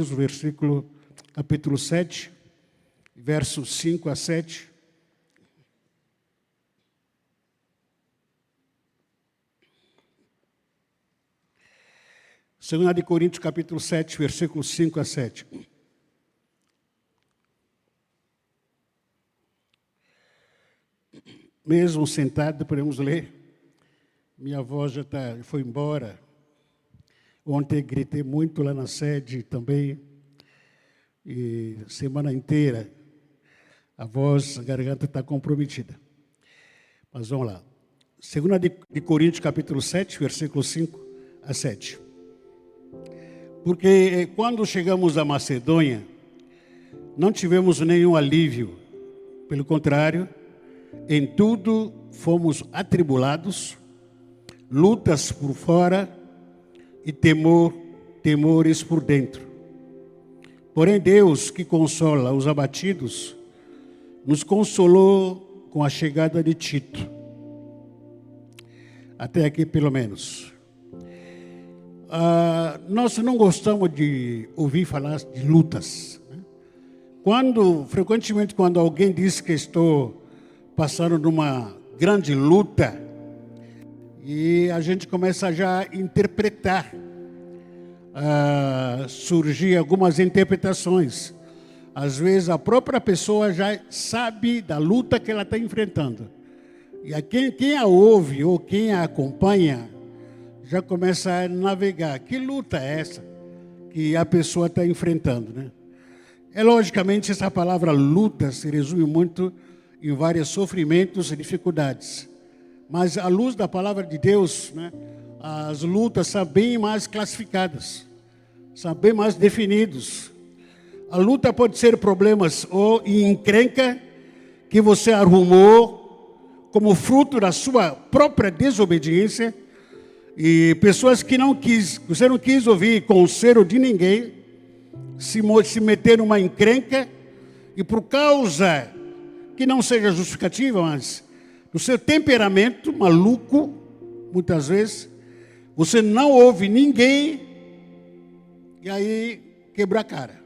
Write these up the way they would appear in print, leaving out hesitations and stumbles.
Versículo, capítulo 7, versos 5 a 7. Segunda de Coríntios, capítulo 7, versículos 5 a 7. Mesmo sentado, podemos ler. Minha voz já foi embora. Ontem gritei muito lá na sede também. E semana inteira a voz, a garganta está comprometida. Mas vamos lá. Segunda de Coríntios, capítulo 7, versículos 5 a 7. Porque quando chegamos à Macedônia, não tivemos nenhum alívio. Pelo contrário, em tudo fomos atribulados, lutas por fora e temores por dentro. Porém, Deus, que consola os abatidos, nos consolou com a chegada de Tito. Até aqui, pelo menos. Nós não gostamos de ouvir falar de lutas. Frequentemente, quando alguém diz que estou passando numa grande luta, e a gente começa já a interpretar, surgir algumas interpretações. Às vezes a própria pessoa já sabe da luta que ela está enfrentando. E quem a ouve ou quem a acompanha já começa a navegar. Que luta é essa que a pessoa está enfrentando, né? Logicamente, essa palavra luta se resume muito em vários sofrimentos e dificuldades. Mas, à luz da palavra de Deus, né, as lutas são bem mais classificadas, são bem mais definidos. A luta pode ser problemas ou encrenca que você arrumou como fruto da sua própria desobediência, e pessoas que você não quis ouvir conselho de ninguém, se meter numa encrenca, e por causa que não seja justificativa, mas do seu temperamento maluco, muitas vezes, você não ouve ninguém, e aí quebra a cara.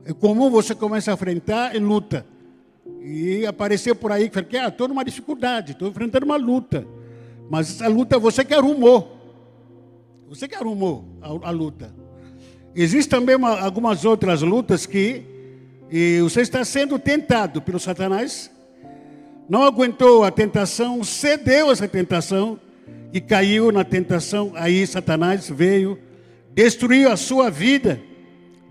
É comum você começar a enfrentar e luta, e aparecer por aí, que estou numa dificuldade, estou enfrentando uma luta, mas essa luta você que arrumou, a luta. Existem também algumas outras lutas que você está sendo tentado pelo Satanás, não aguentou a tentação, cedeu essa tentação e caiu na tentação. Aí Satanás veio, destruiu a sua vida,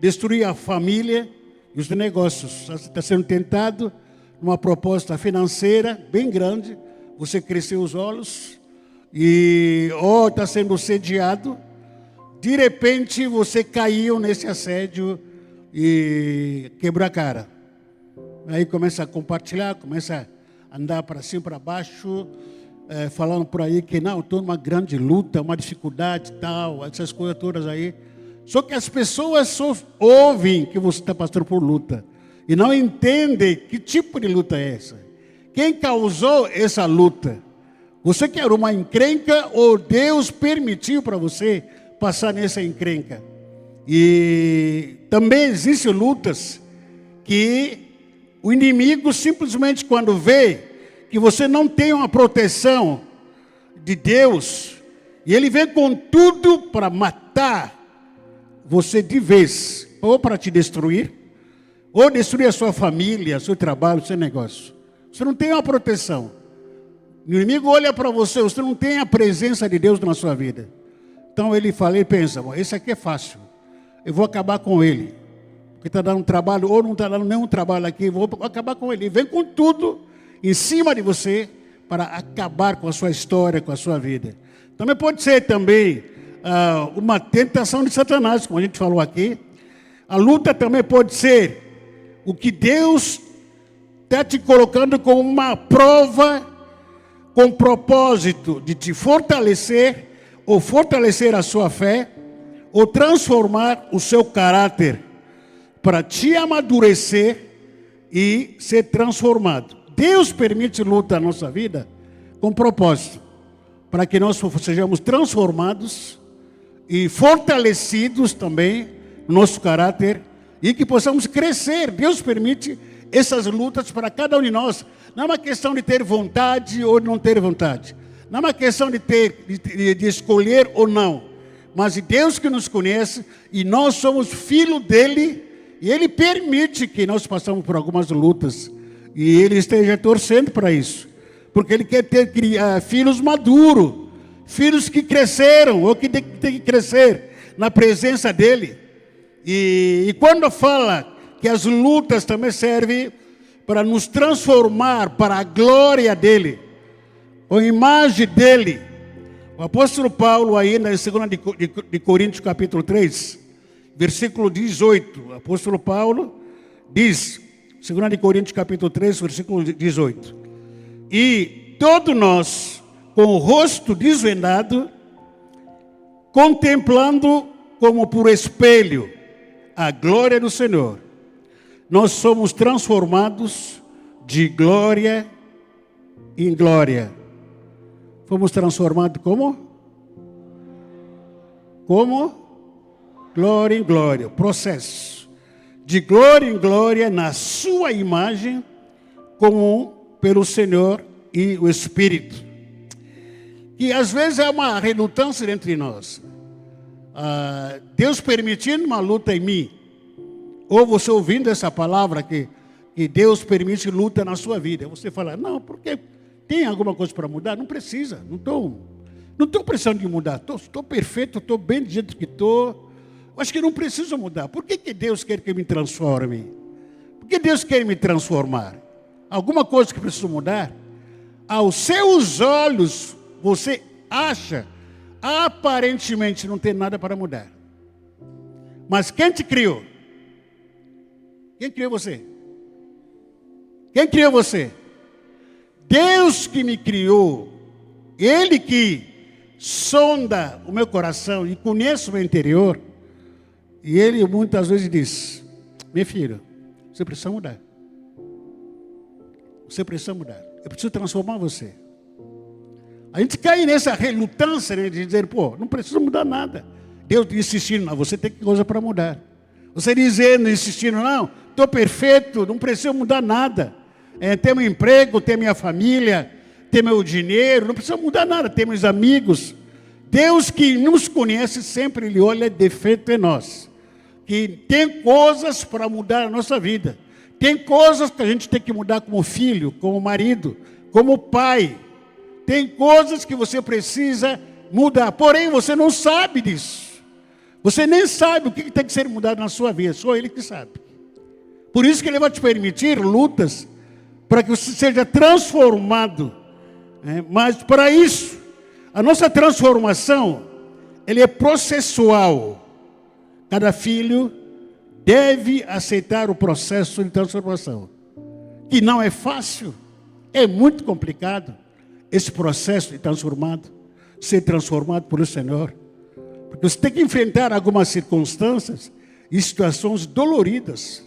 destruiu a família e os negócios. Você está sendo tentado numa proposta financeira bem grande, você cresceu os olhos e está sendo sediado. De repente você caiu nesse assédio e quebrou a cara. Aí começa a compartilhar, começa a andar para cima, para baixo, falando por aí que não, estou numa grande luta, uma dificuldade tal, essas coisas todas aí. Só que as pessoas só ouvem que você está passando por luta e não entendem que tipo de luta é essa. Quem causou essa luta? Você quer uma encrenca ou Deus permitiu para você passar nessa encrenca? E também existem lutas que o inimigo simplesmente quando vê que você não tem uma proteção de Deus, e ele vem com tudo para matar você de vez, ou para te destruir, ou destruir a sua família, seu trabalho, seu negócio. Você não tem uma proteção. O inimigo olha para você, você não tem a presença de Deus na sua vida. Então ele pensa, esse aqui é fácil, eu vou acabar com ele. Porque está dando trabalho, ou não está dando nenhum trabalho aqui, vou acabar com ele. Ele vem com tudo em cima de você para acabar com a sua história, com a sua vida. Também pode ser uma tentação de Satanás, como a gente falou aqui. A luta também pode ser o que Deus está te colocando como uma prova, com propósito de te fortalecer, ou fortalecer a sua fé, ou transformar o seu caráter, para te amadurecer e ser transformado. Deus permite luta na nossa vida com propósito, para que nós sejamos transformados e fortalecidos também no nosso caráter e que possamos crescer. Deus permite essas lutas para cada um de nós. Não é uma questão de ter vontade ou não ter vontade. Não é uma questão de escolher ou não. Mas Deus que nos conhece e nós somos filhos dele e ele permite que nós passemos por algumas lutas. E ele esteja torcendo para isso. Porque ele quer ter filhos maduros, filhos que cresceram ou que tem que crescer na presença dele. E quando fala que as lutas também servem para nos transformar para a glória dele, a imagem dele. O apóstolo Paulo, ainda em 2 de Coríntios, capítulo 3, versículo 18, o apóstolo Paulo diz, 2 de Coríntios, capítulo 3, versículo 18, e todos nós, com o rosto desvendado, contemplando como por espelho a glória do Senhor, nós somos transformados de glória em glória. Fomos transformados como? Como? Glória em glória. Processo. De glória em glória na sua imagem, como pelo Senhor e o Espírito. E às vezes é uma relutância entre nós. Deus permitindo uma luta em mim. Ou você ouvindo essa palavra que Deus permite luta na sua vida. Você fala, não, porque tem alguma coisa para mudar? Não precisa, não estou precisando de mudar. Estou perfeito, estou bem do jeito que estou. Acho que não preciso mudar. Por que Deus quer que eu me transforme? Por que Deus quer me transformar? Alguma coisa que preciso mudar? Aos seus olhos, você acha, aparentemente não tem nada para mudar. Mas quem te criou? Quem criou você? Quem criou você? Deus que me criou, Ele que sonda o meu coração e conhece o meu interior, e Ele muitas vezes diz, meu filho, você precisa mudar. Você precisa mudar. Eu preciso transformar você. A gente cai nessa relutância, né, de dizer, não precisa mudar nada. Deus insistindo, não, você tem coisa para mudar. Você dizendo, insistindo, não, estou perfeito, não preciso mudar nada. Ter meu emprego, ter minha família, ter meu dinheiro, não precisa mudar nada, ter meus amigos. Deus que nos conhece sempre, Ele olha defeito em nós. Que tem coisas para mudar a nossa vida. Tem coisas que a gente tem que mudar como filho, como marido, como pai. Tem coisas que você precisa mudar, porém você não sabe disso. Você nem sabe o que tem que ser mudado na sua vida, só Ele que sabe. Por isso que Ele vai te permitir lutas, para que você seja transformado. Mas para isso, a nossa transformação, ela é processual. Cada filho deve aceitar o processo de transformação. Que não é fácil, é muito complicado. Esse processo de ser transformado pelo Senhor. Porque você tem que enfrentar algumas circunstâncias e situações doloridas.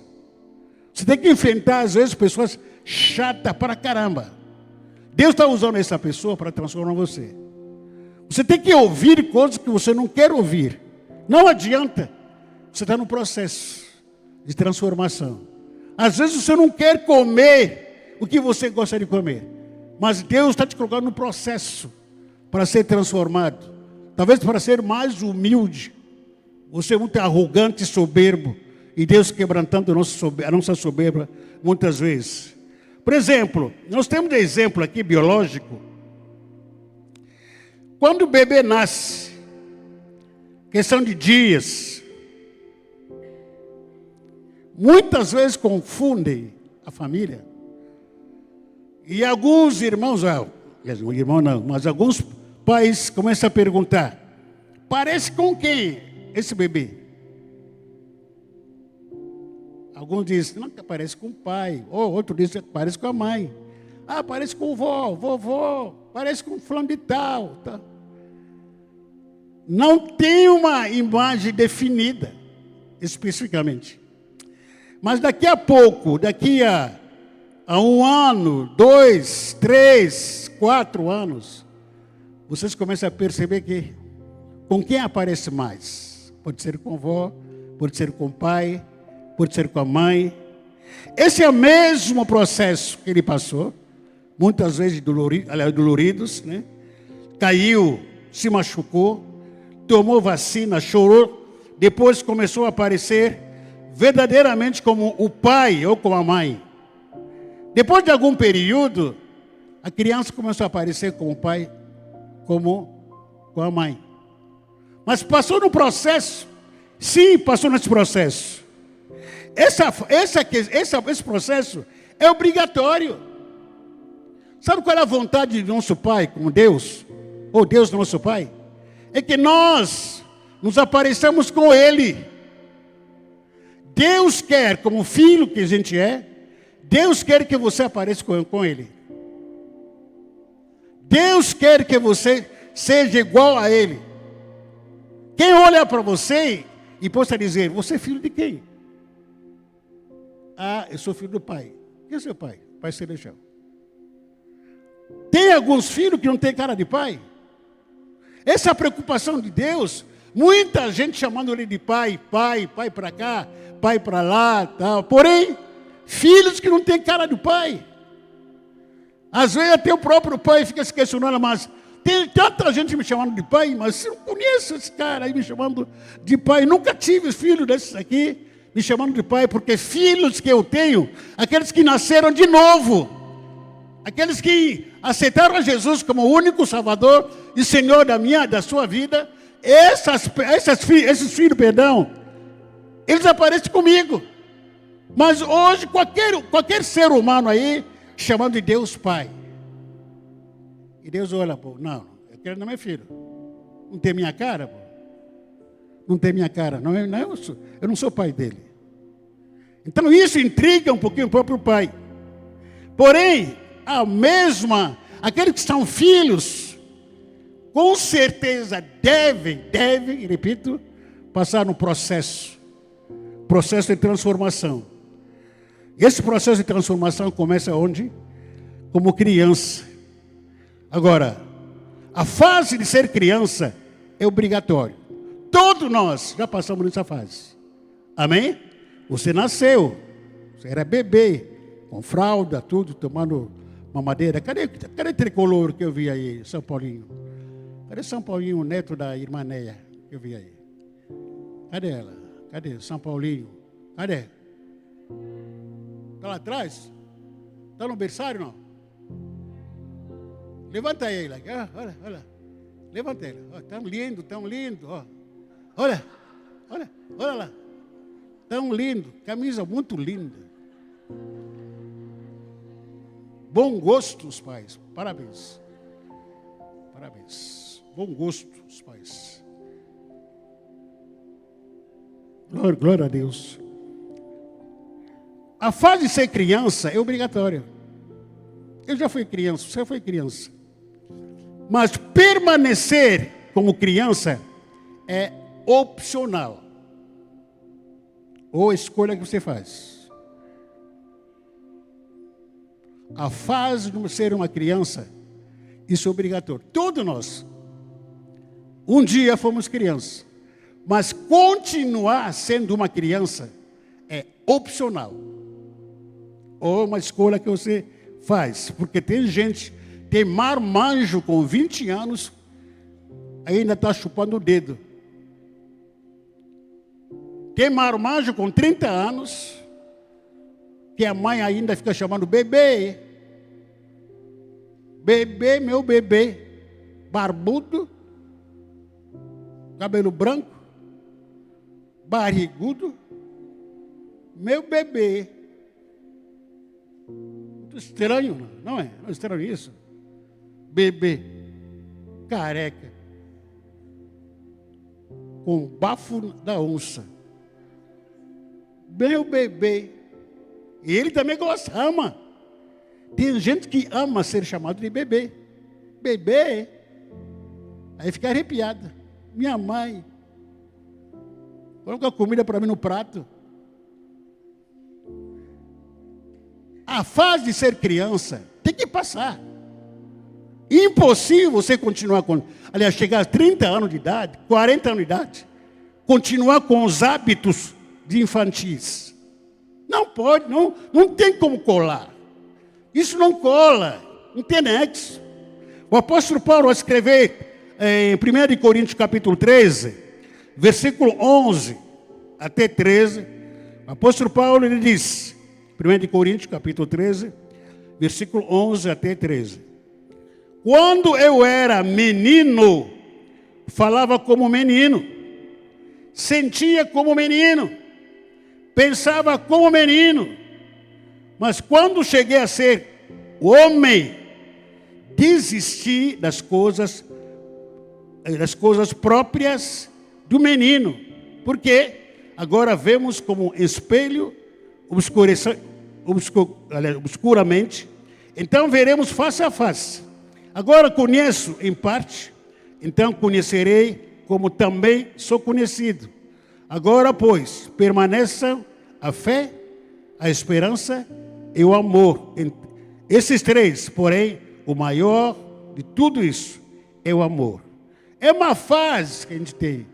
Você tem que enfrentar, às vezes, pessoas chatas para caramba. Deus está usando essa pessoa para transformar você. Você tem que ouvir coisas que você não quer ouvir. Não adianta. Você está no processo de transformação. Às vezes você não quer comer o que você gosta de comer. Mas Deus está te colocando no processo para ser transformado. Talvez para ser mais humilde. Você é muito arrogante e soberbo. E Deus quebrantando a nossa soberba muitas vezes. Por exemplo, nós temos um exemplo aqui biológico. Quando o bebê nasce, questão de dias, muitas vezes confundem a família. E alguns irmãos, irmão não, mas alguns pais começam a perguntar, parece com quem esse bebê? Alguns dizem, não, parece com o pai. Ou outro diz, parece com a mãe. Parece com o vovó, parece com fulano de tal. Tá? Não tem uma imagem definida, especificamente. Mas daqui a pouco, daqui a 1 ano, 2, 3, 4 anos, vocês começam a perceber que com quem aparece mais? Pode ser com vó, pode ser com o pai, pode ser com a mãe. Esse é o mesmo processo que ele passou, muitas vezes doloridos, né? Caiu, se machucou, tomou vacina, chorou, depois começou a aparecer verdadeiramente como o pai ou como a mãe. Depois de algum período, a criança começou a aparecer como o pai, como com a mãe. Mas passou no processo. Sim, passou nesse processo. Esse processo é obrigatório. Sabe qual é a vontade do nosso Pai com Deus? Ou Deus do nosso Pai? É que nós nos apareçamos com Ele. Deus quer, como filho que a gente é, Deus quer que você apareça com Ele. Deus quer que você seja igual a Ele. Quem olha para você e possa dizer, você é filho de quem? Ah, eu sou filho do Pai. Quem é seu pai? Pai Celestial. Tem alguns filhos que não têm cara de pai. Essa é a preocupação de Deus. Muita gente chamando ele de pai para cá, pai para lá, tal. Porém, filhos que não têm cara de pai. Às vezes até o próprio pai fica se questionando, mas tem tanta gente me chamando de pai, mas eu não conheço esse cara aí me chamando de pai. Nunca tive filho desses aqui me chamando de pai, porque filhos que eu tenho, aqueles que nasceram de novo, aqueles que aceitaram a Jesus como o único Salvador e Senhor da sua vida, esses filhos, eles aparecem comigo. Mas hoje, qualquer ser humano aí, chamando de Deus Pai. E Deus olha, pô, não, aquele não é filho. Não tem minha cara, pô. Não tem minha cara. Eu não sou pai dele. Então isso intriga um pouquinho o próprio pai. Porém, aqueles que são filhos, com certeza devem, repito, passar no processo de transformação. Esse processo de transformação começa onde? Como criança. Agora, a fase de ser criança é obrigatório. Todos nós já passamos nessa fase. Amém? Você nasceu, você era bebê, com fralda, tudo, tomando mamadeira. Cadê o tricolor que eu vi aí, São Paulinho? Cadê São Paulinho, o neto da irmã Neia, que eu vi aí? Cadê ela? Cadê São Paulinho? Cadê? Está lá atrás? Está no berçário, não? Levanta ele aqui, olha. Levanta ele. Tão lindo, ó. Olha lá. Tão lindo, camisa muito linda. Bom gosto, os pais. Parabéns. Bom gosto, os pais. Glória a Deus. A fase de ser criança é obrigatória. Eu já fui criança, você foi criança. Mas permanecer como criança é opcional. Ou a escolha que você faz. A fase de ser uma criança, isso é obrigatório. Todos nós, um dia fomos crianças. Mas continuar sendo uma criança é opcional. Ou uma escolha que você faz. Porque tem gente, tem marmanjo com 20 anos, ainda está chupando o dedo. Tem marmanjo com 30 anos, que a mãe ainda fica chamando bebê. Bebê, meu bebê. Barbudo, cabelo branco, barrigudo, meu bebê. Muito estranho, não é? Não é estranho isso? Bebê, careca, com bafo da onça. Meu bebê. E ele também gosta, ama. Tem gente que ama ser chamado de bebê. Bebê. Aí fica arrepiada. Minha mãe. Coloca a comida para mim no prato. A fase de ser criança tem que passar. Impossível você continuar com... Aliás, chegar a 30 anos de idade, 40 anos de idade, continuar com os hábitos de infantis. Não pode, não tem como colar. Isso não cola, não tem nexo. O apóstolo Paulo, ao escrever em 1 Coríntios capítulo 13, versículo 11 até 13, o apóstolo Paulo ele diz, 1 Coríntios capítulo 13, versículo 11 até 13. Quando eu era menino, falava como menino, sentia como menino, pensava como menino, mas quando cheguei a ser homem, desisti das coisas próprias do menino, porque agora vemos como espelho obscuramente, então veremos face a face. Agora conheço em parte, então conhecerei como também sou conhecido. Agora, pois, permaneçam a fé, a esperança e o amor. Esses três, porém, o maior de tudo isso é o amor. É uma fase que a gente tem.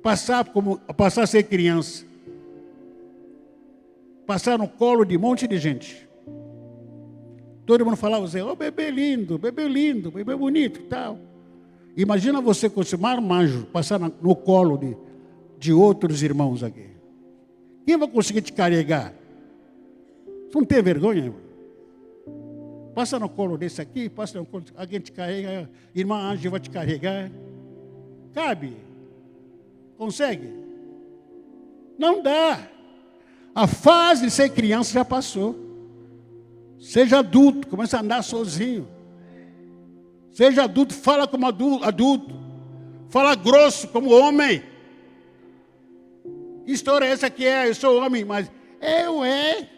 Passar a ser criança. Passar no colo de um monte de gente. Todo mundo falava assim, oh, bebê lindo, bebê bonito e tal. Imagina você com esse marmanjo passar no colo de outros irmãos aqui. Quem vai conseguir te carregar? Você não tem vergonha, irmão? Passa no colo desse aqui, passa no colo, alguém te carrega, irmã Ângela vai te carregar. Cabe? Consegue? Não dá. A fase de ser criança já passou. Seja adulto, começa a andar sozinho. Seja adulto, fala como adulto. Fala grosso como homem. Que história é essa que é? Eu sou homem, mas eu é.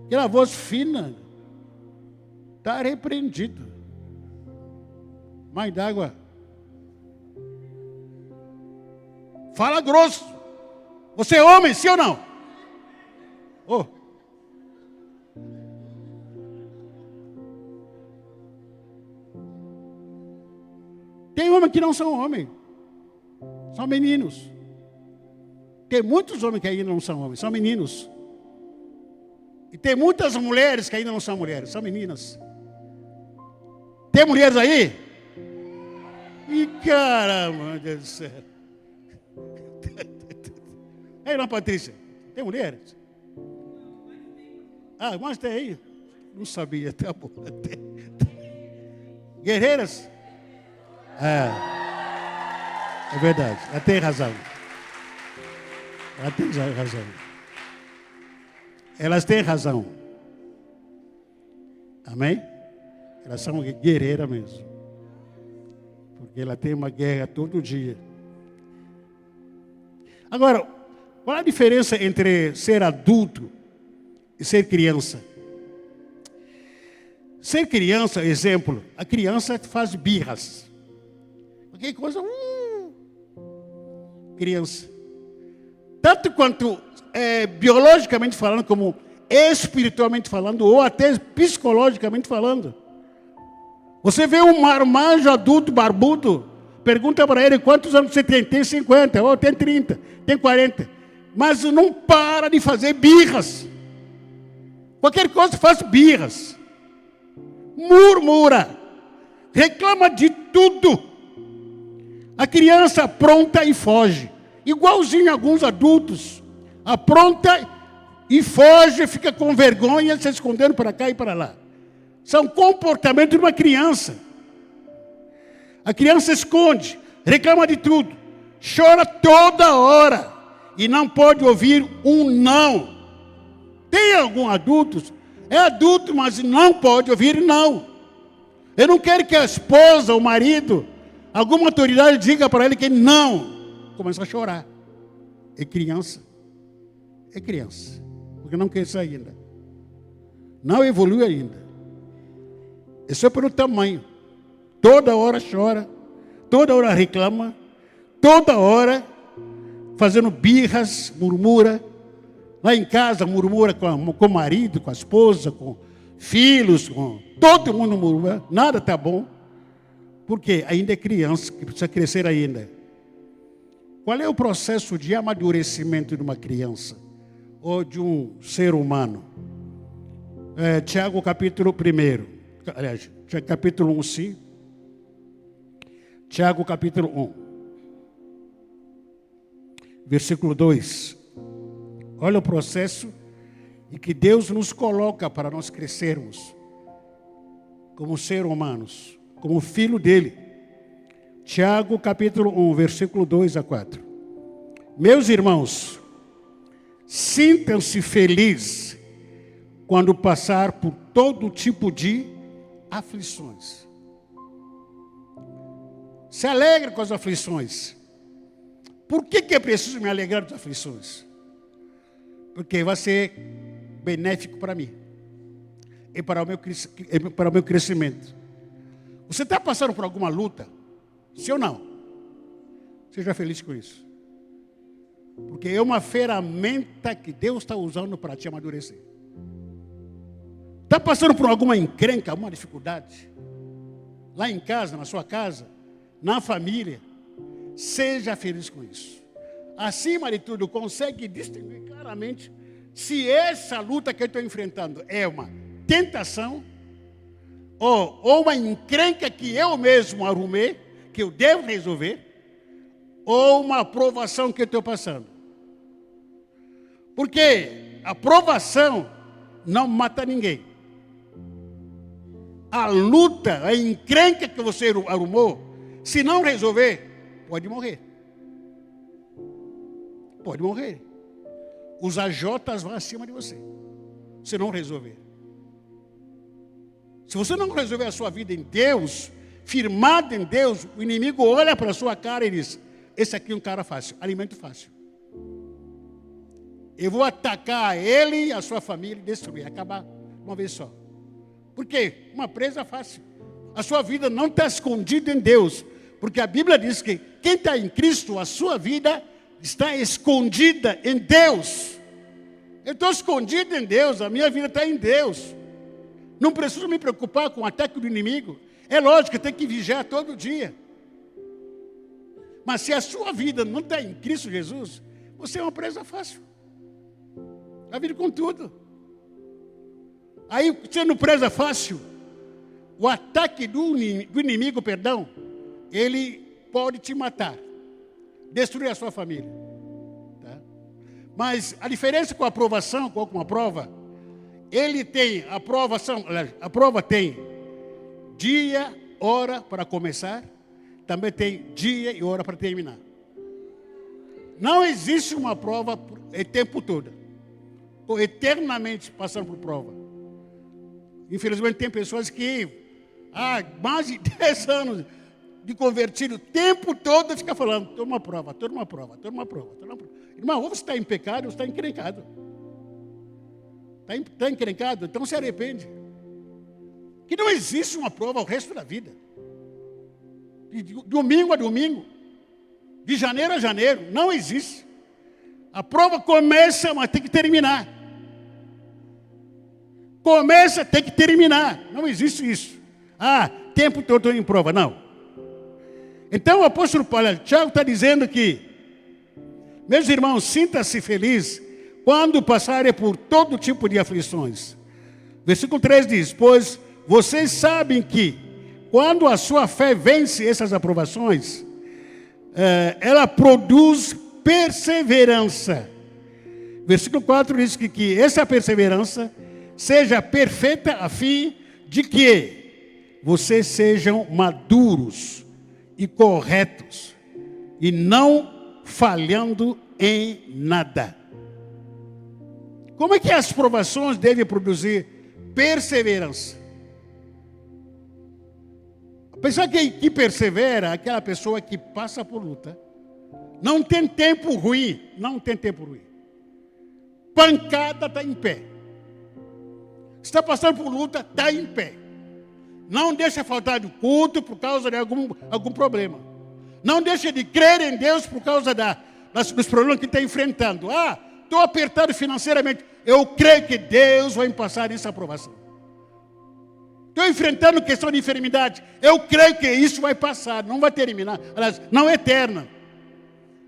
Aquela voz fina. Está repreendido. Mais d'água. Fala grosso. Você é homem, sim ou não? Oh. Tem homens que não são homens. São meninos. Tem muitos homens que ainda não são homens. São meninos. E tem muitas mulheres que ainda não são mulheres. São meninas. Tem mulheres aí? Ih, caramba, Deus do céu. Aí, irmã Patrícia, tem mulheres? Ah, mas tem aí? Não sabia, tá bom. Guerreiras? É verdade, ela tem razão. Ela tem razão. Elas têm razão. Amém? Elas são guerreiras mesmo. Porque ela tem uma guerra todo dia. Agora, qual a diferença entre ser adulto e ser criança? Ser criança, exemplo, a criança faz birras. Qualquer coisa, criança. Tanto quanto biologicamente falando, como espiritualmente falando, ou até psicologicamente falando. Você vê um marmanjo adulto, barbudo, pergunta para ele quantos anos você tem. Tem 50, ou tem 30, tem 40. Mas não para de fazer birras. Qualquer coisa faz birras. Murmura. Reclama de tudo. A criança apronta e foge. Igualzinho a alguns adultos. Apronta e foge, fica com vergonha, se escondendo para cá e para lá. São comportamentos de uma criança. A criança esconde, reclama de tudo, chora toda hora e não pode ouvir um não. Tem alguns adultos, é adulto, mas não pode ouvir não. Eu não quero que a esposa, o marido, alguma autoridade diga para ele que não. Começa a chorar. É criança. É criança. Porque não cresceu ainda. Não evoluiu ainda. É só pelo tamanho. Toda hora chora. Toda hora reclama. Toda hora fazendo birras, murmura. Lá em casa murmura com o marido, com a esposa, com filhos, com todo mundo murmura. Nada está bom. Porque ainda é criança, que precisa crescer ainda. Qual é o processo de amadurecimento de uma criança ou de um ser humano? Tiago capítulo 1. Aliás, capítulo 1, sim. Tiago capítulo 1. Versículo 2. Olha o processo em que Deus nos coloca para nós crescermos como seres humanos, como filho dele. Tiago capítulo 1, versículo 2 a 4. Meus irmãos, sintam-se felizes quando passar por todo tipo de aflições. Se alegre com as aflições. Por que é preciso me alegrar das aflições? Porque vai ser benéfico para mim e para o meu crescimento. Você está passando por alguma luta? Sim ou não? Seja feliz com isso. Porque é uma ferramenta que Deus está usando para te amadurecer. Está passando por alguma encrenca, alguma dificuldade? Lá em casa, na sua casa, na família, seja feliz com isso. Acima de tudo, consegue distinguir claramente se essa luta que eu estou enfrentando é uma tentação ou uma encrenca que eu mesmo arrumei, que eu devo resolver, ou uma provação que eu estou passando. Porque a provação não mata ninguém. A luta, a encrenca que você arrumou, se não resolver, pode morrer. Pode morrer. Os ajotas vão acima de você, se não resolver. Se você não resolver a sua vida em Deus, firmado em Deus, o inimigo olha para a sua cara e diz: esse aqui é um cara fácil, alimento fácil. Eu vou atacar ele e a sua família e destruir, acabar uma vez só. Por quê? Uma presa fácil. A sua vida não está escondida em Deus, porque a Bíblia diz que quem está em Cristo, a sua vida está escondida em Deus. Eu estou escondido em Deus, a minha vida está em Deus. Não preciso me preocupar com o ataque do inimigo. É lógico que tem que vigiar todo dia. Mas se a sua vida não está em Cristo Jesus, você é uma presa fácil. Vai vir com tudo. Aí, sendo presa fácil, o ataque do inimigo, ele pode te matar, destruir a sua família. Tá? Mas a diferença com a aprovação, com uma prova, ele tem a prova tem dia, hora para começar, também tem dia e hora para terminar. Não existe uma prova o tempo todo. Estou eternamente passando por prova. Infelizmente tem pessoas que há mais de 10 anos de convertido, o tempo todo fica falando: estou numa prova, estou numa prova, estou numa prova, estou numa prova. Irmão, ou você está em pecado ou você está encrencado. Está encrencado? Então se arrepende. Que não existe uma prova o resto da vida. De domingo a domingo. De janeiro a janeiro. Não existe. A prova começa, mas tem que terminar. Começa, tem que terminar. Não existe isso. Tempo todo em prova. Não. Então o apóstolo Paulo, Tiago está dizendo que, meus irmãos, sinta-se feliz quando passarem por todo tipo de aflições. Versículo 3 diz: pois vocês sabem que quando a sua fé vence essas aprovações, ela produz perseverança. Versículo 4 diz que essa perseverança seja perfeita a fim de que vocês sejam maduros e corretos e não falhando em nada. Como é que as provações devem produzir perseverança? A pessoa que persevera, aquela pessoa que passa por luta, não tem tempo ruim, não tem tempo ruim. Pancada, está em pé. Está passando por luta, está em pé. Não deixa faltar de culto por causa de algum problema. Não deixa de crer em Deus por causa dos problemas que está enfrentando. Estou apertado financeiramente. Eu creio que Deus vai me passar essa aprovação. Estou enfrentando questão de enfermidade. Eu creio que isso vai passar, não vai terminar. Aliás, não é eterna.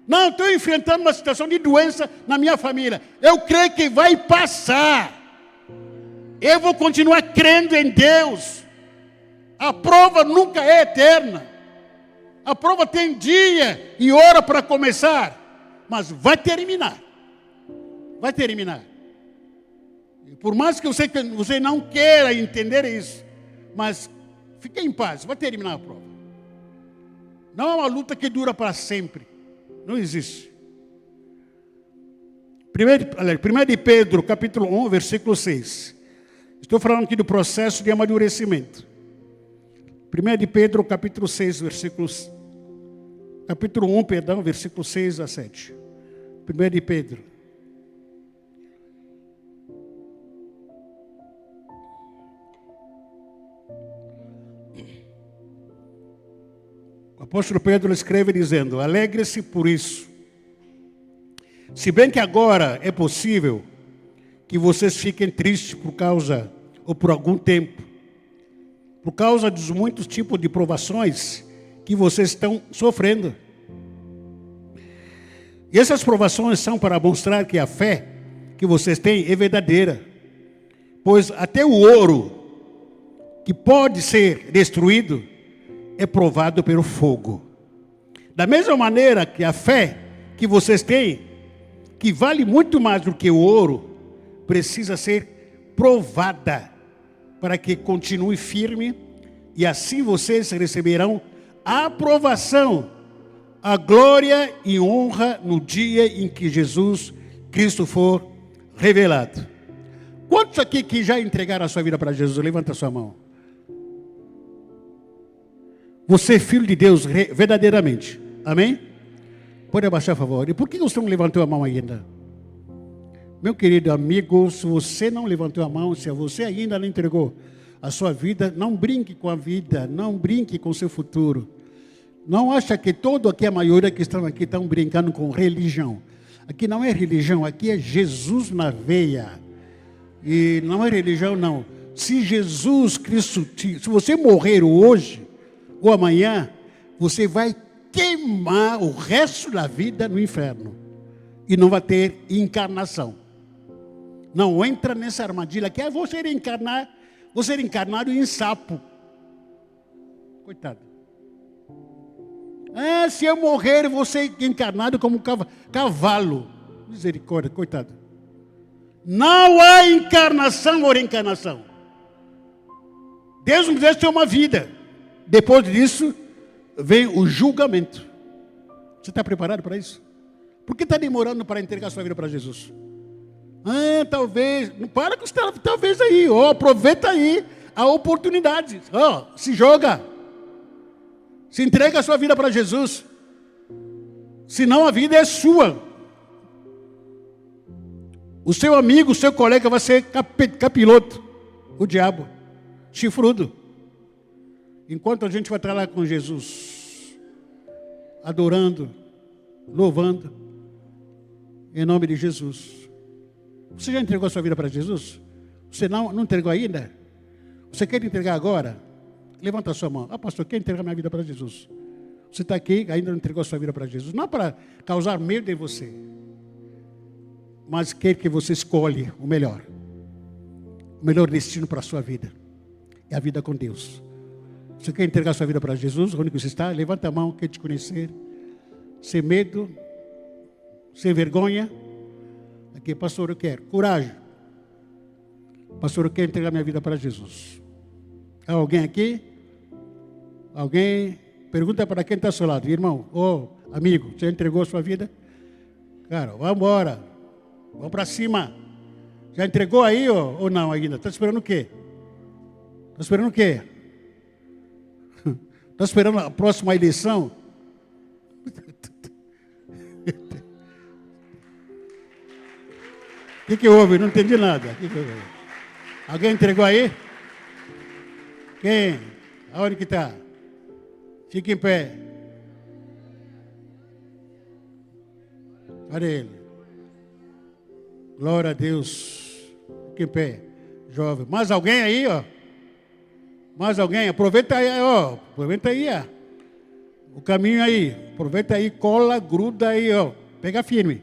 Não, estou enfrentando uma situação de doença na minha família. Eu creio que vai passar. Eu vou continuar crendo em Deus. A prova nunca é eterna. A prova tem dia e hora para começar, mas vai terminar. Vai terminar. E por mais que você não queira entender isso, mas fique em paz, vai terminar a prova. Não é uma luta que dura para sempre. Não existe. 1 de Pedro, capítulo 1, versículo 6. Estou falando aqui do processo de amadurecimento. 1 de Pedro, capítulo 6, capítulo 1, perdão, versículo 6 a 7. 1 de Pedro. O apóstolo Pedro escreve dizendo: alegre-se por isso. Se bem que agora é possível que vocês fiquem tristes por causa, ou por algum tempo, por causa dos muitos tipos de provações que vocês estão sofrendo. E essas provações são para mostrar que a fé que vocês têm é verdadeira. Pois até o ouro, que pode ser destruído, é provado pelo fogo. Da mesma maneira que a fé que vocês têm, que vale muito mais do que o ouro, precisa ser provada para que continue firme, e assim vocês receberão a aprovação, a glória e honra no dia em que Jesus Cristo for revelado. Quantos aqui que já entregaram a sua vida para Jesus? Levanta a sua mão. Você é filho de Deus verdadeiramente. Amém? Pode abaixar, por favor. E por que você não levantou a mão ainda? Meu querido amigo, se você não levantou a mão, se você ainda não entregou a sua vida, não brinque com a vida, não brinque com o seu futuro. Não acha que aqui, a maioria que estão aqui, estão brincando com religião. Aqui não é religião, aqui é Jesus na veia. E não é religião, não. Se Jesus Cristo, se você morrer hoje ou amanhã, você vai queimar o resto da vida no inferno. E não vai ter encarnação. Não entra nessa armadilha que é você encarnado em sapo. Coitado. Se eu morrer, vou ser encarnado como cavalo. Misericórdia, coitado. Não há encarnação ou reencarnação. Deus nos deixa ter uma vida. Depois disso, vem o julgamento. Você está preparado para isso? Por que está demorando para entregar a sua vida para Jesus? Talvez. Não para com isso, talvez aí. Aproveita aí a oportunidade. Se joga. Se entrega a sua vida para Jesus. Senão a vida é sua. O seu amigo, o seu colega vai ser capiloto. O diabo. Chifrudo. Enquanto a gente vai estar lá com Jesus, adorando, louvando, em nome de Jesus. Você já entregou a sua vida para Jesus? Você não entregou ainda? Você quer entregar agora? Levanta a sua mão. Pastor, quer entregar minha vida para Jesus? Você está aqui, ainda não entregou a sua vida para Jesus. Não para causar medo em você, mas quer que você escolha o melhor destino para a sua vida. É a vida com Deus. Você quer entregar sua vida para Jesus? Onde você está? Levanta a mão, quer te conhecer. Sem medo, sem vergonha. Aqui, pastor, eu quero. Coragem. Pastor, eu quero entregar minha vida para Jesus. Há alguém aqui? Alguém? Pergunta para quem está ao seu lado. Irmão, amigo, você entregou a sua vida? Cara, vamos embora. Vamos para cima. Já entregou aí ou não ainda? Está esperando o quê? Está esperando o quê? Está esperando a próxima eleição? O que houve? Não entendi nada. Alguém entregou aí? Quem? Aonde que está? Fique em pé. Olha ele. Glória a Deus. Fique em pé, jovem. Mais alguém aí, Mais alguém? Aproveita aí, Aproveita aí, O caminho aí. Aproveita aí, cola, gruda aí, ó. Pega firme.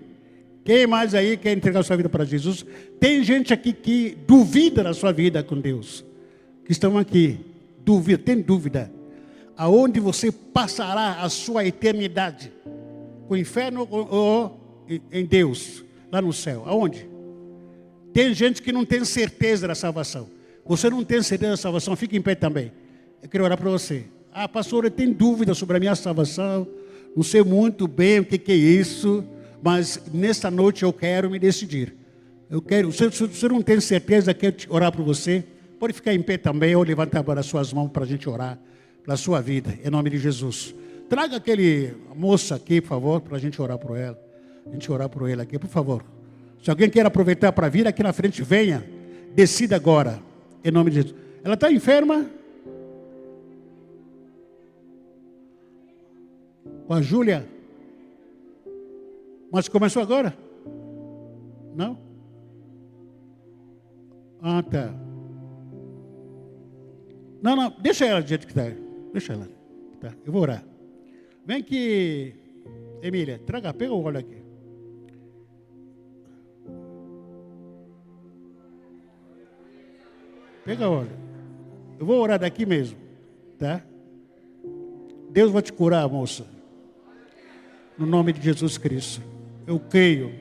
Quem mais aí quer entregar a sua vida para Jesus? Tem gente aqui que duvida da sua vida com Deus. Que estão aqui. Dúvida, tem dúvida. Aonde você passará a sua eternidade? Com o inferno ou em Deus? Lá no céu. Aonde? Tem gente que não tem certeza da salvação. Você não tem certeza da salvação, fique em pé também. Eu quero orar para você. Ah, pastor, eu tenho dúvida sobre a minha salvação. Não sei muito bem o que é isso. Mas nesta noite eu quero me decidir. Eu quero, se você não tem certeza, quero orar por você. Pode ficar em pé também ou levantar agora as suas mãos para a gente orar pela sua vida, em nome de Jesus. Traga aquele moça aqui, por favor, para a gente orar por ela. A gente orar por ele aqui, por favor. Se alguém quer aproveitar para vir aqui na frente, venha. Decida agora, em nome de Jesus. Ela está enferma? Com a Júlia? Mas começou agora? Não? Ah, tá. Não, deixa ela do jeito que está. Deixa ela. Tá, eu vou orar. Vem aqui, Emília, pega o óleo aqui. Pega o óleo. Eu vou orar daqui mesmo, tá? Deus vai te curar, moça. No nome de Jesus Cristo. Eu creio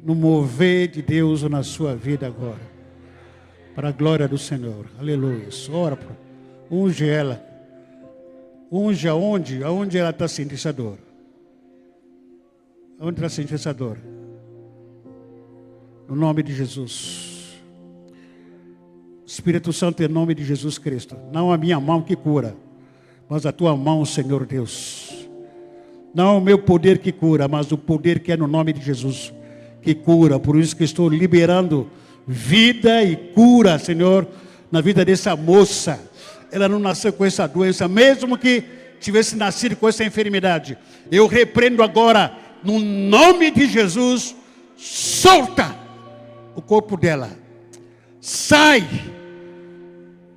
no mover de Deus na sua vida agora. Para a glória do Senhor. Aleluia. Ora, unge ela. Unge aonde? Aonde ela está sentindo essa dor? Aonde está sentindo essa dor? No nome de Jesus. Espírito Santo, em nome de Jesus Cristo. Não a minha mão que cura, mas a tua mão, Senhor Deus. Não o meu poder que cura, mas o poder que é no nome de Jesus que cura. Por isso que estou liberando vida e cura, Senhor, na vida dessa moça. Ela não nasceu com essa doença, mesmo que tivesse nascido com essa enfermidade. Eu repreendo agora, no nome de Jesus, solta o corpo dela. Sai.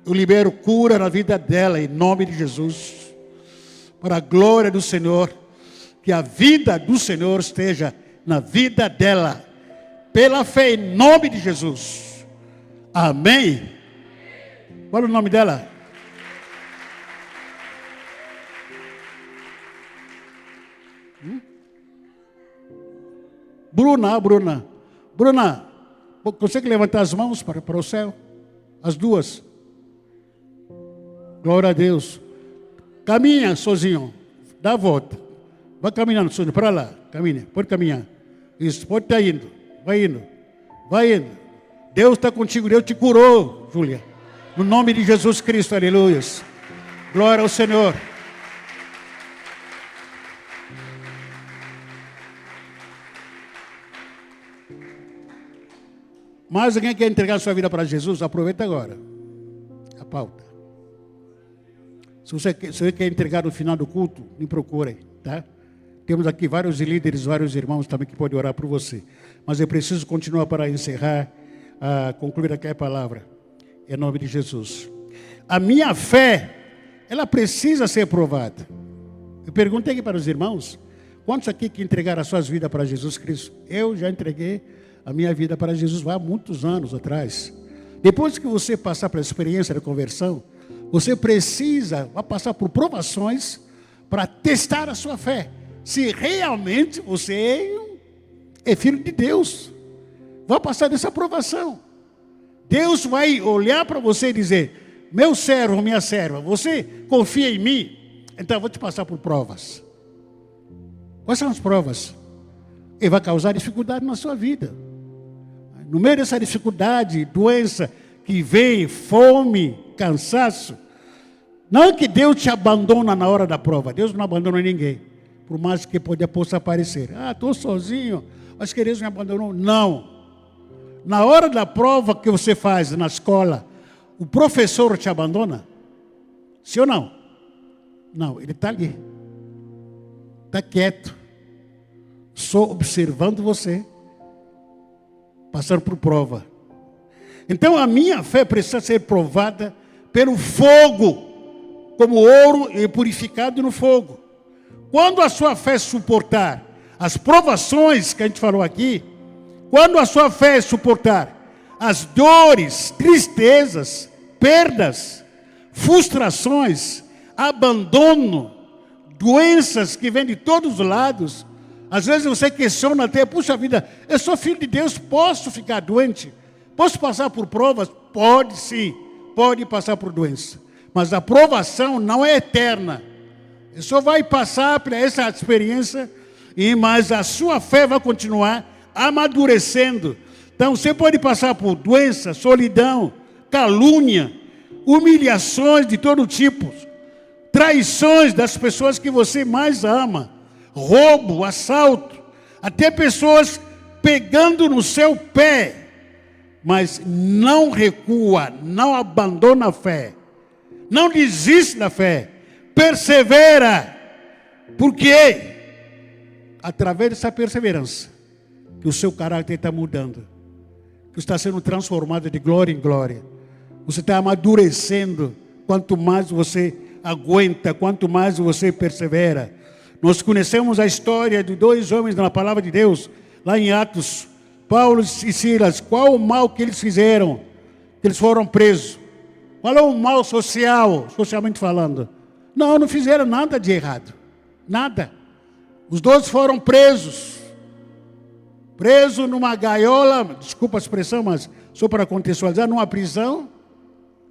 Eu libero cura na vida dela, em nome de Jesus. Para a glória do Senhor. Que a vida do Senhor esteja na vida dela. Pela fé em nome de Jesus. Amém. Qual é o nome dela? Bruna, consegue levantar as mãos para o céu? As duas. Glória a Deus. Caminha sozinho. Dá a volta. Vai caminhando sozinho para lá. Caminha. Pode caminhar. Isso. Pode estar indo. Vai indo. Vai indo. Deus está contigo. Deus te curou, Júlia. No nome de Jesus Cristo. Aleluia. Glória ao Senhor. Mas alguém quer entregar sua vida para Jesus? Aproveita agora. A pauta. Se você quer entregar no final do culto, me procure, tá? Temos aqui vários líderes, vários irmãos também que podem orar por você. Mas eu preciso continuar para encerrar, concluir aqui a palavra. Em nome de Jesus. A minha fé, ela precisa ser provada. Eu perguntei aqui para os irmãos, quantos aqui que entregaram as suas vidas para Jesus Cristo? Eu já entreguei a minha vida para Jesus há muitos anos atrás. Depois que você passar pela experiência da conversão, você precisa passar por provações para testar a sua fé. Se realmente você é filho de Deus. Vai passar dessa provação. Deus vai olhar para você e dizer: meu servo, minha serva, você confia em mim? Então eu vou te passar por provas. Quais são as provas? Ele vai causar dificuldade na sua vida. No meio dessa dificuldade, doença que vem, fome, cansaço, não é que Deus te abandona na hora da prova. Deus não abandona ninguém. Por mais que possa parecer. Estou sozinho, acho que Deus me abandonou. Não. Na hora da prova que você faz na escola, o professor te abandona? Sim ou não? Não, ele está ali. Está quieto. Só observando você. Passando por prova. Então a minha fé precisa ser provada pelo fogo como ouro e purificado no fogo. Quando a sua fé suportar as provações que a gente falou aqui, quando a sua fé suportar as dores, tristezas, perdas, frustrações, abandono, doenças que vêm de todos os lados, às vezes você questiona até, puxa vida, eu sou filho de Deus, posso ficar doente? Posso passar por provas? Pode sim, pode passar por doença. Mas a provação não é eterna. Você só vai passar por essa experiência, mas a sua fé vai continuar amadurecendo. Então você pode passar por doença, solidão, calúnia, humilhações de todo tipo, traições das pessoas que você mais ama, roubo, assalto, até pessoas pegando no seu pé, mas não recua, não abandona a fé, não desiste da fé, persevera, porque através dessa perseverança que o seu caráter está mudando, que está sendo transformado de glória em glória, você está amadurecendo. Quanto mais você aguenta, quanto mais você persevera. Nós conhecemos a história de dois homens na palavra de Deus, lá em Atos, Paulo e Silas. Qual o mal que eles fizeram? Que eles foram presos. Qual é o mal social, socialmente falando? Não fizeram nada de errado. Nada. Os dois foram presos. Presos numa gaiola, desculpa a expressão, mas só para contextualizar, numa prisão.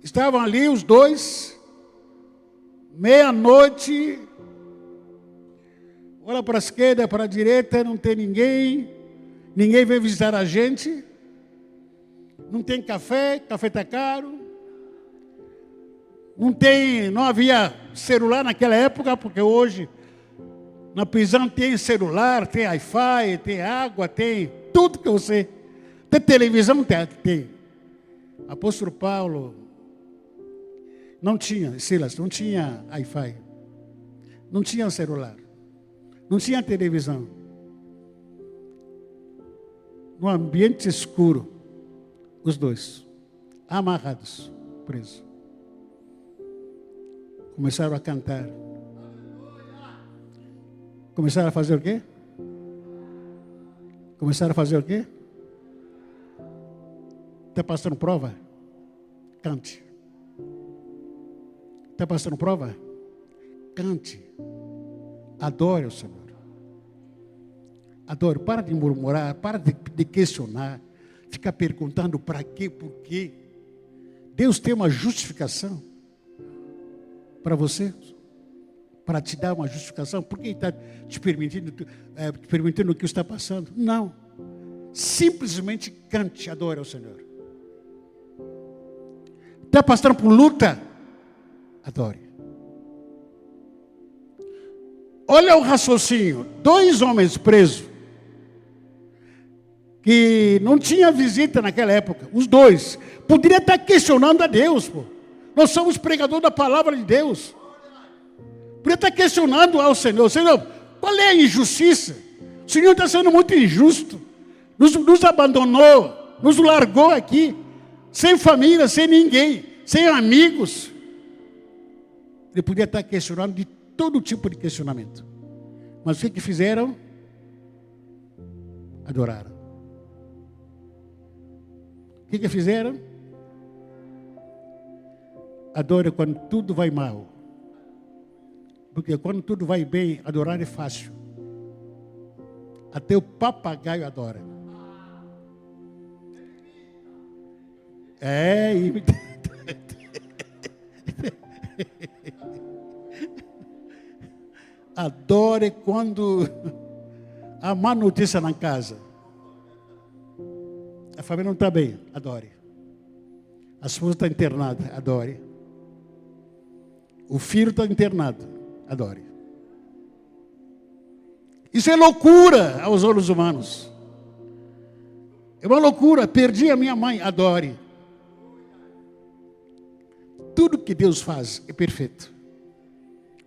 Estavam ali os dois, meia-noite, olha para a esquerda, para a direita, não tem ninguém vem visitar a gente, não tem café está caro, não havia celular naquela época, porque hoje na prisão tem celular, tem Wi-Fi, tem água, tem tudo que você... Tem televisão, tem. Apóstolo Paulo não tinha, Silas, não tinha Wi-Fi, não tinha celular, não tinha televisão. No ambiente escuro, os dois, amarrados, presos. Começaram a cantar. Começaram a fazer o quê? Começaram a fazer o quê? Está passando prova? Cante. Está passando prova? Cante. Adore o Senhor. Adore. Para de murmurar, para de questionar. Ficar perguntando para quê, por quê. Deus tem uma justificação para você. Para te dar uma justificação. Por que está te permitindo o que está passando? Não. Simplesmente cante, adore ao Senhor. Está passando por luta? Adore. Olha o raciocínio. Dois homens presos, que não tinha visita naquela época. Os dois. Poderia estar questionando a Deus. Pô. Nós somos pregadores da palavra de Deus. Poderia estar questionando ao Senhor. Senhor, qual é a injustiça? O Senhor está sendo muito injusto. Nos abandonou. Nos largou aqui. Sem família, sem ninguém. Sem amigos. Ele podia estar questionando de todo tipo de questionamento. Mas o que fizeram? Adoraram. O que fizeram? Adora quando tudo vai mal. Porque quando tudo vai bem, adorar é fácil. Até o papagaio adora. Adore quando há má notícia na casa. A família não está bem, adore. A esposa está internada, adore. O filho está internado, adore. Isso é loucura aos olhos humanos. É uma loucura. Perdi a minha mãe, adore. Tudo que Deus faz é perfeito.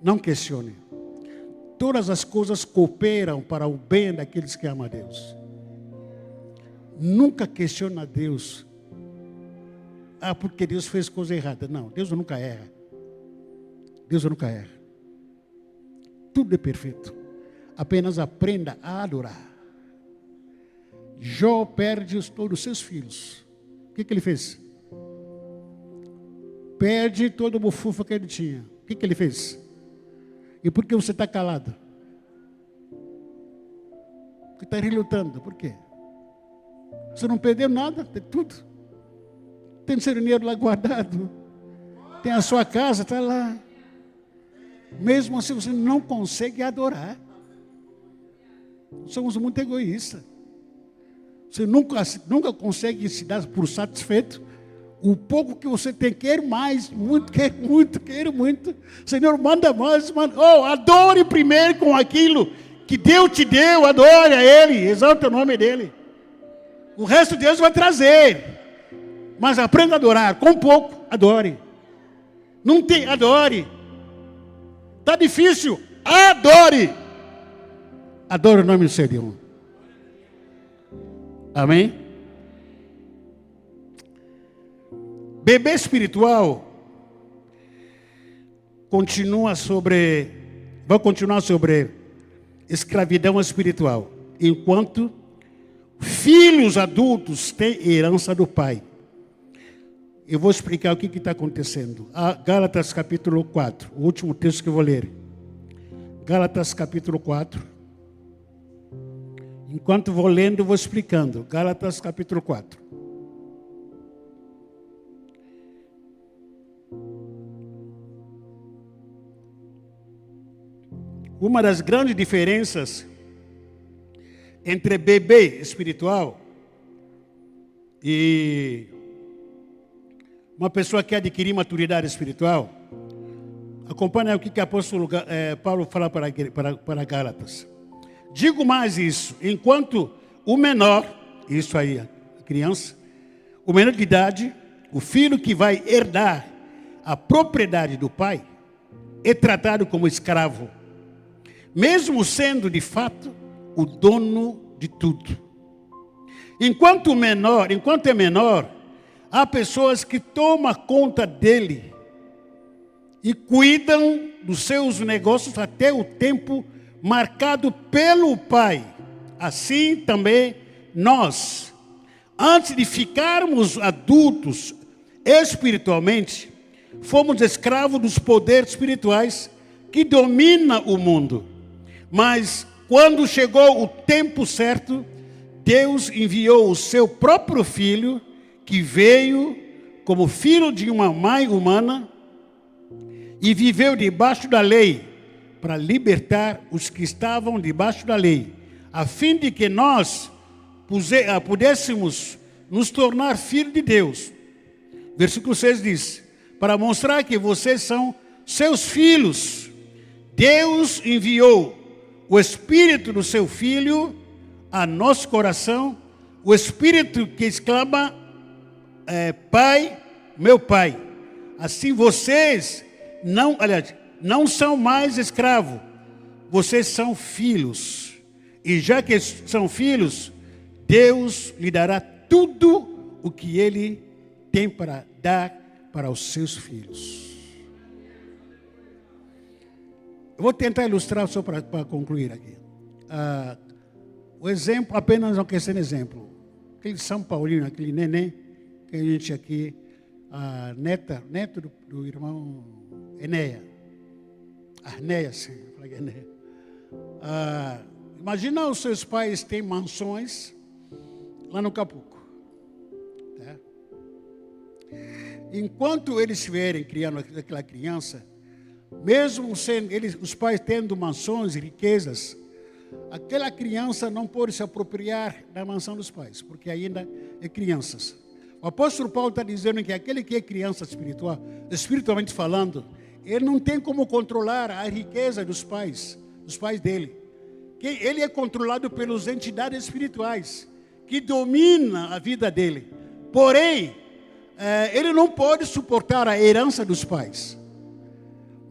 Não questione. Todas as coisas cooperam para o bem daqueles que amam a Deus. Nunca questione a Deus. Porque Deus fez coisa errada. Não, Deus nunca erra. Deus nunca erra. Tudo é perfeito. Apenas aprenda a adorar. Jó perde todos os seus filhos. O que ele fez? Perde toda a bufufa que ele tinha. O que ele fez? E por que você está calado? Porque está relutando. Por quê? Você não perdeu nada, tem tudo. Tem seu dinheiro lá guardado. Tem a sua casa, está lá. Mesmo assim você não consegue adorar. Somos muito egoístas. Você nunca consegue se dar por satisfeito. O pouco que você tem, quer mais, muito, quer muito. Senhor, manda mais, manda. Oh, adore primeiro com aquilo que Deus te deu, adore a Ele, exalta o nome dEle. O resto Deus vai trazer. Mas aprenda a adorar, com pouco, adore. Não tem, adore. Está difícil, adore. Adore o nome do Senhor. Amém? Bebê espiritual vai continuar sobre escravidão espiritual, enquanto filhos adultos têm herança do pai. Eu vou explicar o que está acontecendo. Gálatas capítulo 4, o último texto que eu vou ler. Gálatas capítulo 4. Enquanto vou lendo, vou explicando. Gálatas capítulo 4. Uma das grandes diferenças entre bebê espiritual e uma pessoa que adquirir maturidade espiritual, acompanha o que o apóstolo Paulo fala para Gálatas. Digo mais isso, enquanto o menor, isso aí, a criança, o menor de idade, o filho que vai herdar a propriedade do pai, é tratado como escravo, mesmo sendo de fato o dono de tudo. Enquanto é menor, há pessoas que tomam conta dele e cuidam dos seus negócios até o tempo marcado pelo pai. Assim também nós, antes de ficarmos adultos espiritualmente, fomos escravos dos poderes espirituais que dominam o mundo. Mas quando chegou o tempo certo, Deus enviou o seu próprio filho, que veio como filho de uma mãe humana e viveu debaixo da lei, para libertar os que estavam debaixo da lei, a fim de que nós pudéssemos nos tornar filhos de Deus. Versículo 6 diz: para mostrar que vocês são seus filhos, Deus enviou o Espírito do seu Filho a nosso coração, o Espírito que exclama, Pai, meu Pai. Assim vocês não são mais escravos, vocês são filhos. E já que são filhos, Deus lhe dará tudo o que Ele tem para dar para os seus filhos. Eu vou tentar ilustrar só para concluir aqui. O exemplo, apenas uma questão de exemplo. Aquele São Paulino, aquele neném, que a gente aqui, neto do irmão Enéia. Arnéia, sim. Imagina os seus pais têm mansões lá no Capuco. Tá? Enquanto eles estiverem criando aquela criança, mesmo sendo os pais tendo mansões e riquezas, aquela criança não pode se apropriar da mansão dos pais, porque ainda é crianças. O apóstolo Paulo está dizendo que aquele que é criança espiritualmente falando, ele não tem como controlar a riqueza dos pais dele. Ele é controlado pelas entidades espirituais que dominam a vida dele. Porém, ele não pode suportar a herança dos pais.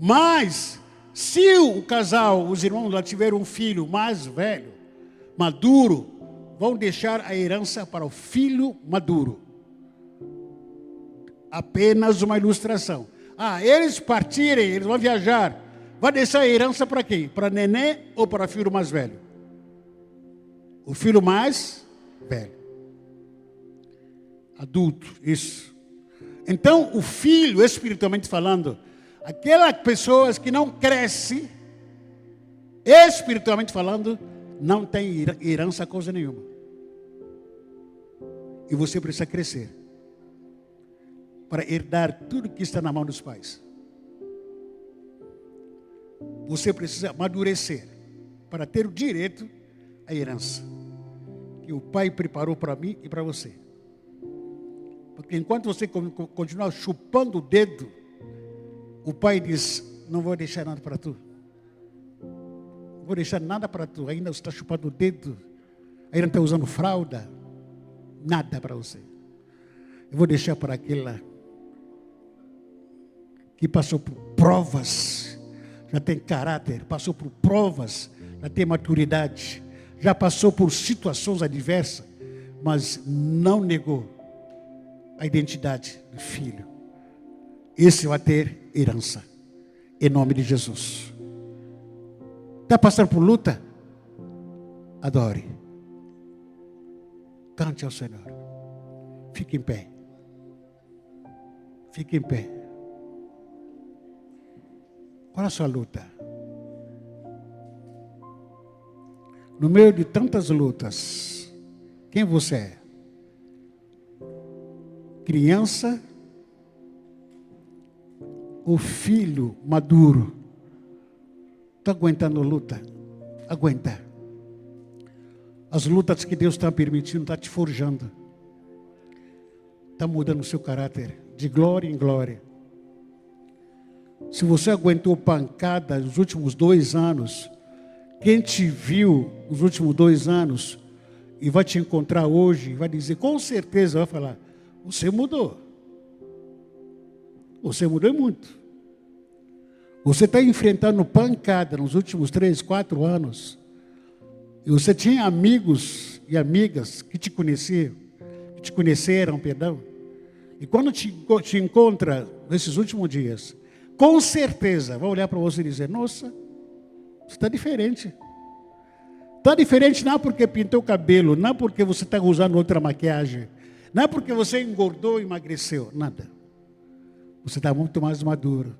Mas, se o casal, os irmãos lá tiverem um filho mais velho, maduro, vão deixar a herança para o filho maduro. Apenas uma ilustração. eles partirem, eles vão viajar. Vai deixar a herança para quem? Para neném ou para o filho mais velho? O filho mais velho. Adulto, isso. Então, o filho, espiritualmente falando, aquelas pessoas que não crescem, espiritualmente falando, não tem herança coisa nenhuma. E você precisa crescer para herdar tudo que está na mão dos pais. Você precisa amadurecer para ter o direito à herança que o pai preparou para mim e para você. Porque enquanto você continuar chupando o dedo, o pai diz: não vou deixar nada para tu. Não vou deixar nada para tu. Ainda você está chupando o dedo, ainda está usando fralda. Nada para você. Eu vou deixar para aquela que passou por provas, já tem caráter, passou por provas, já tem maturidade, já passou por situações adversas, mas não negou a identidade do filho. Esse vai ter herança, em nome de Jesus. Está passando por luta? Adore. Cante ao Senhor. Fique em pé. Fique em pé. Qual é a sua luta? No meio de tantas lutas, quem você é? Criança ou filho maduro? Está aguentando a luta? Aguenta. As lutas que Deus está permitindo, está te forjando. Está mudando o seu caráter de glória em glória. Se você aguentou pancada nos últimos 2 anos, quem te viu nos últimos 2 anos e vai te encontrar hoje, vai dizer, com certeza, vai falar, você mudou. Você mudou muito. Você está enfrentando pancada nos últimos 3, 4 anos. E você tinha amigos e amigas que te conheceram, perdão. E quando te encontra nesses últimos dias, com certeza vai olhar para você e dizer, nossa, você está diferente. Está diferente não porque pintou o cabelo, não porque você está usando outra maquiagem, não porque você engordou e emagreceu, nada. Você está muito mais maduro.